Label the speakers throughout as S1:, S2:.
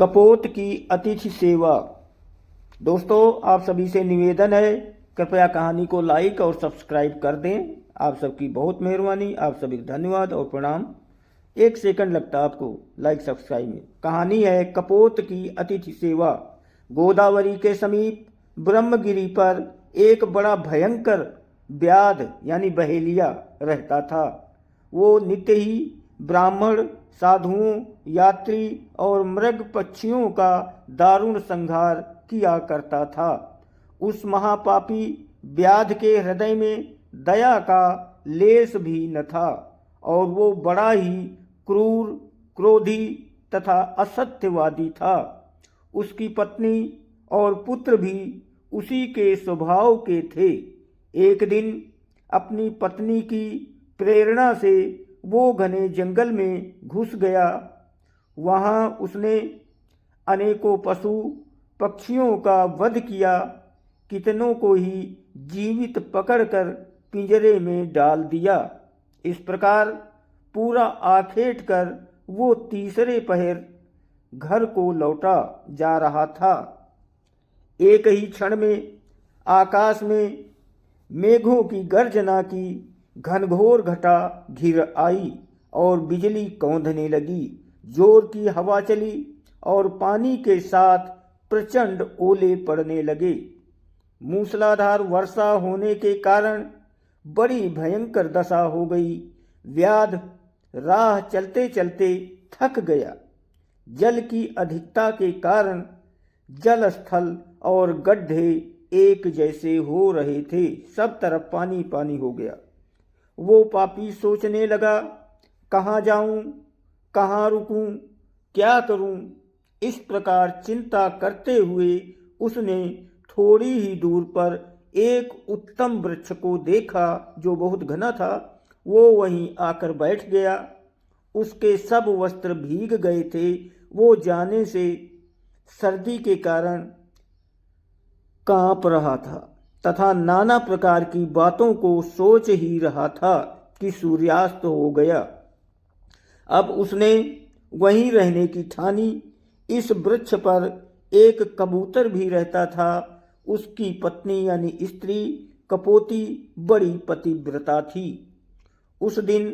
S1: कपोत की अतिथि सेवा। दोस्तों, आप सभी से निवेदन है, कृपया कहानी को लाइक और सब्सक्राइब कर दें। आप सबकी बहुत मेहरबानी, आप सभी को धन्यवाद और प्रणाम। 1 सेकंड लगता है आपको लाइक सब्सक्राइब में। कहानी है कपोत की अतिथि सेवा। गोदावरी के समीप ब्रह्मगिरी पर एक बड़ा भयंकर व्याध यानी बहेलिया रहता था। वो नित्य ही ब्राह्मण, साधुओं, यात्री और मृग पक्षियों का दारुण संहार किया करता था। उस महापापी व्याध के हृदय में दया का लेश भी न था और वो बड़ा ही क्रूर, क्रोधी तथा असत्यवादी था। उसकी पत्नी और पुत्र भी उसी के स्वभाव के थे। एक दिन अपनी पत्नी की प्रेरणा से वो घने जंगल में घुस गया। वहाँ उसने अनेकों पशु पक्षियों का वध किया, कितनों को ही जीवित पकड़कर पिंजरे में डाल दिया। इस प्रकार पूरा आखेट कर वो तीसरे पहर घर को लौटा जा रहा था। एक ही क्षण में आकाश में मेघों की गर्जना की घनघोर घटा घिर आई और बिजली कौंधने लगी। जोर की हवा चली और पानी के साथ प्रचंड ओले पड़ने लगे। मूसलाधार वर्षा होने के कारण बड़ी भयंकर दशा हो गई। व्याध राह चलते चलते थक गया। जल की अधिकता के कारण जल स्थल और गड्ढे एक जैसे हो रहे थे। सब तरफ पानी पानी हो गया। वो पापी सोचने लगा, कहाँ जाऊं, कहाँ रुकूं, क्या करूं। इस प्रकार चिंता करते हुए उसने थोड़ी ही दूर पर एक उत्तम वृक्ष को देखा जो बहुत घना था। वो वहीं आकर बैठ गया। उसके सब वस्त्र भीग गए थे। वो जाने से सर्दी के कारण कांप रहा था तथा नाना प्रकार की बातों को सोच ही रहा था कि सूर्यास्त हो गया। अब उसने वहीं रहने की ठानी। इस वृक्ष पर एक कबूतर भी रहता था। उसकी पत्नी यानी स्त्री कपोती बड़ी पतिव्रता थी। उस दिन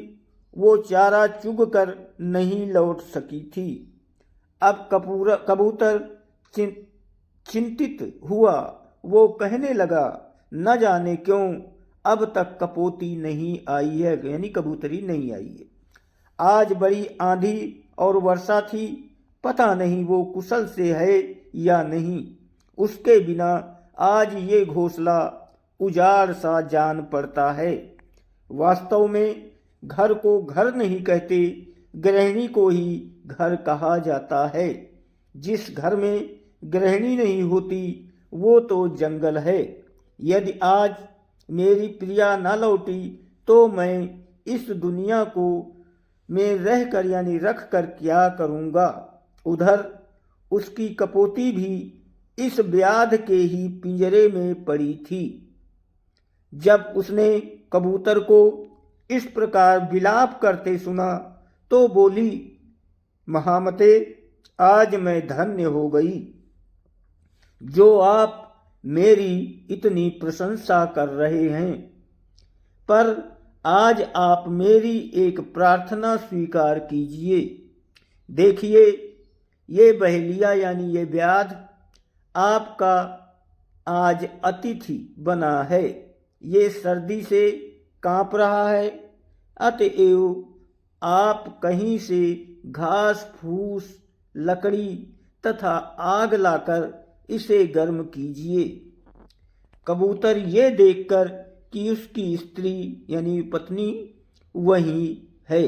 S1: वो चारा चुग कर नहीं लौट सकी थी। अब कबूतर चिंतित हुआ। वो कहने लगा, न जाने क्यों अब तक कपोती नहीं आई है, यानी कबूतरी नहीं आई है। आज बड़ी आंधी और वर्षा थी, पता नहीं वो कुशल से है या नहीं। उसके बिना आज ये घोंसला उजाड़ सा जान पड़ता है। वास्तव में घर को घर नहीं कहते, गृहिणी को ही घर कहा जाता है। जिस घर में गृहिणी नहीं होती वो तो जंगल है। यदि आज मेरी प्रिया न लौटी तो मैं इस दुनिया को में रहकर यानी रख कर क्या करूँगा। उधर उसकी कपोती भी इस व्याध के ही पिंजरे में पड़ी थी। जब उसने कबूतर को इस प्रकार विलाप करते सुना तो बोली, महामते, आज मैं धन्य हो गई जो आप मेरी इतनी प्रशंसा कर रहे हैं। पर आज आप मेरी एक प्रार्थना स्वीकार कीजिए। देखिए, ये बहेलिया यानी ये व्याध आपका आज अतिथि बना है। ये सर्दी से कांप रहा है, अतएव आप कहीं से घास फूस, लकड़ी तथा आग लाकर इसे गर्म कीजिए। कबूतर ये देखकर कि उसकी स्त्री यानी पत्नी वहीं है,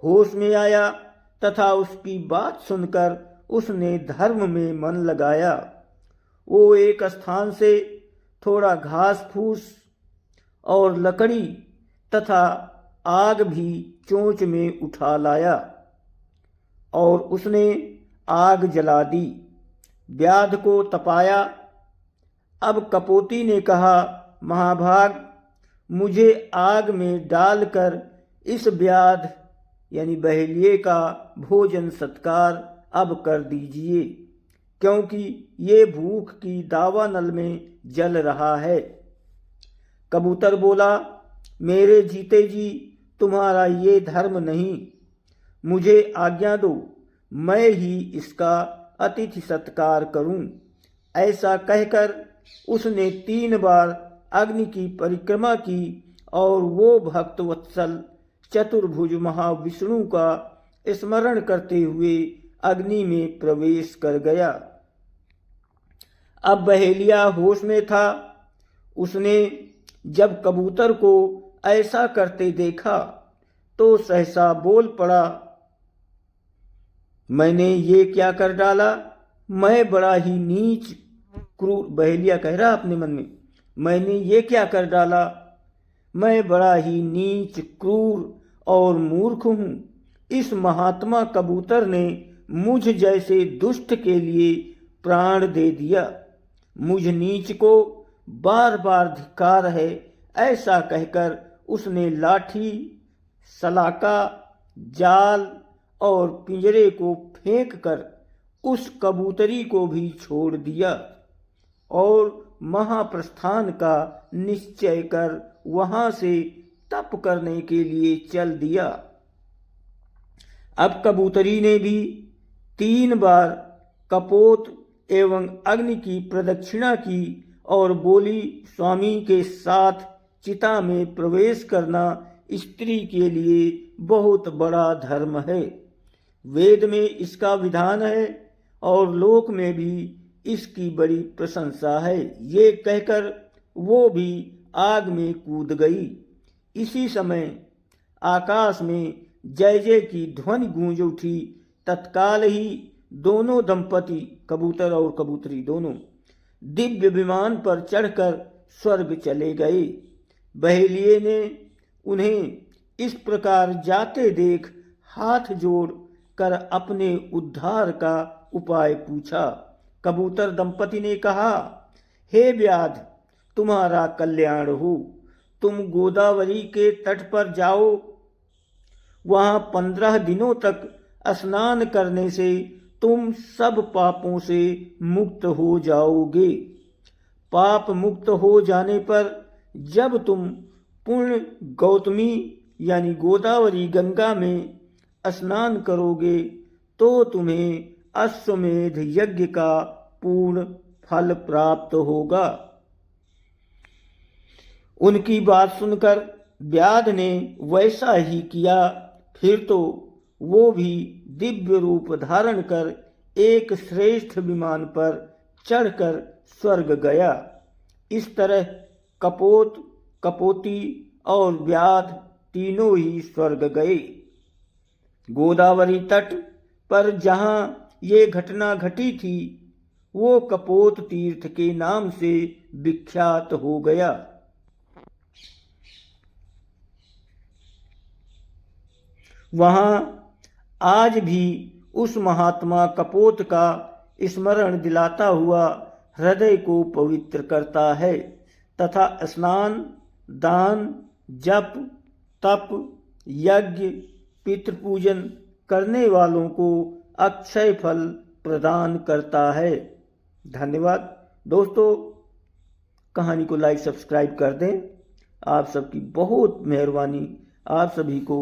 S1: होश में आया तथा उसकी बात सुनकर उसने धर्म में मन लगाया। वो एक स्थान से थोड़ा घास फूस और लकड़ी तथा आग भी चोंच में उठा लाया और उसने आग जला दी, व्याध को तपाया। अब कपोती ने कहा, महाभाग, मुझे आग में डालकर इस व्याध यानी बहेलिये का भोजन सत्कार अब कर दीजिए, क्योंकि ये भूख की दावानल में जल रहा है। कबूतर बोला, मेरे जीते जी तुम्हारा ये धर्म नहीं, मुझे आज्ञा दो, मैं ही इसका अतिथि सत्कार करूं। ऐसा कहकर उसने 3 बार अग्नि की परिक्रमा की और वो भक्तवत्सल चतुर्भुज महाविष्णु का स्मरण करते हुए अग्नि में प्रवेश कर गया। अब बहेलिया होश में था। उसने जब कबूतर को ऐसा करते देखा तो सहसा बोल पड़ा, मैंने ये क्या कर डाला, मैं बड़ा ही नीच क्रूर। बहेलिया कह रहा अपने मन में, मैंने ये क्या कर डाला, मैं बड़ा ही नीच क्रूर और मूर्ख हूं। इस महात्मा कबूतर ने मुझ जैसे दुष्ट के लिए प्राण दे दिया। मुझ नीच को बार बार धिक्कार है। ऐसा कहकर उसने लाठी, सलाका, जाल और पिंजरे को फेंक कर उस कबूतरी को भी छोड़ दिया और महाप्रस्थान का निश्चय कर वहां से तप करने के लिए चल दिया। अब कबूतरी ने भी 3 बार कपोत एवं अग्नि की प्रदक्षिणा की और बोली, स्वामी के साथ चिता में प्रवेश करना स्त्री के लिए बहुत बड़ा धर्म है। वेद में इसका विधान है और लोक में भी इसकी बड़ी प्रशंसा है। ये कहकर वो भी आग में कूद गई। इसी समय आकाश में जय जय की ध्वनि गूंज उठी। तत्काल ही दोनों दंपति, कबूतर और कबूतरी दोनों, दिव्य विमान पर चढ़कर स्वर्ग चले गए। बहेलिये ने उन्हें इस प्रकार जाते देख हाथ जोड़ कर अपने उद्धार का उपाय पूछा। कबूतर दंपति ने कहा, हे व्याध, तुम्हारा कल्याण हो। तुम गोदावरी के तट पर जाओ। वहां 15 दिनों तक स्नान करने से तुम सब पापों से मुक्त हो जाओगे। पाप मुक्त हो जाने पर जब तुम पुण्य गौतमी यानी गोदावरी गंगा में स्नान करोगे तो तुम्हें अश्वमेध यज्ञ का पूर्ण फल प्राप्त होगा। उनकी बात सुनकर व्याध ने वैसा ही किया। फिर तो वो भी दिव्य रूप धारण कर एक श्रेष्ठ विमान पर चढ़कर स्वर्ग गया। इस तरह कपोत, कपोती और व्याध तीनों ही स्वर्ग गए। गोदावरी तट पर जहां ये घटना घटी थी वो कपोत तीर्थ के नाम से विख्यात हो गया। वहां आज भी उस महात्मा कपोत का स्मरण दिलाता हुआ हृदय को पवित्र करता है तथा स्नान, दान, जप, तप, यज्ञ, पितृपूजन करने वालों को अक्षय फल प्रदान करता है। धन्यवाद दोस्तों, कहानी को लाइक सब्सक्राइब कर दें। आप सबकी बहुत मेहरबानी। आप सभी को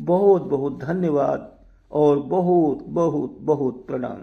S1: बहुत बहुत धन्यवाद और बहुत बहुत बहुत प्रणाम।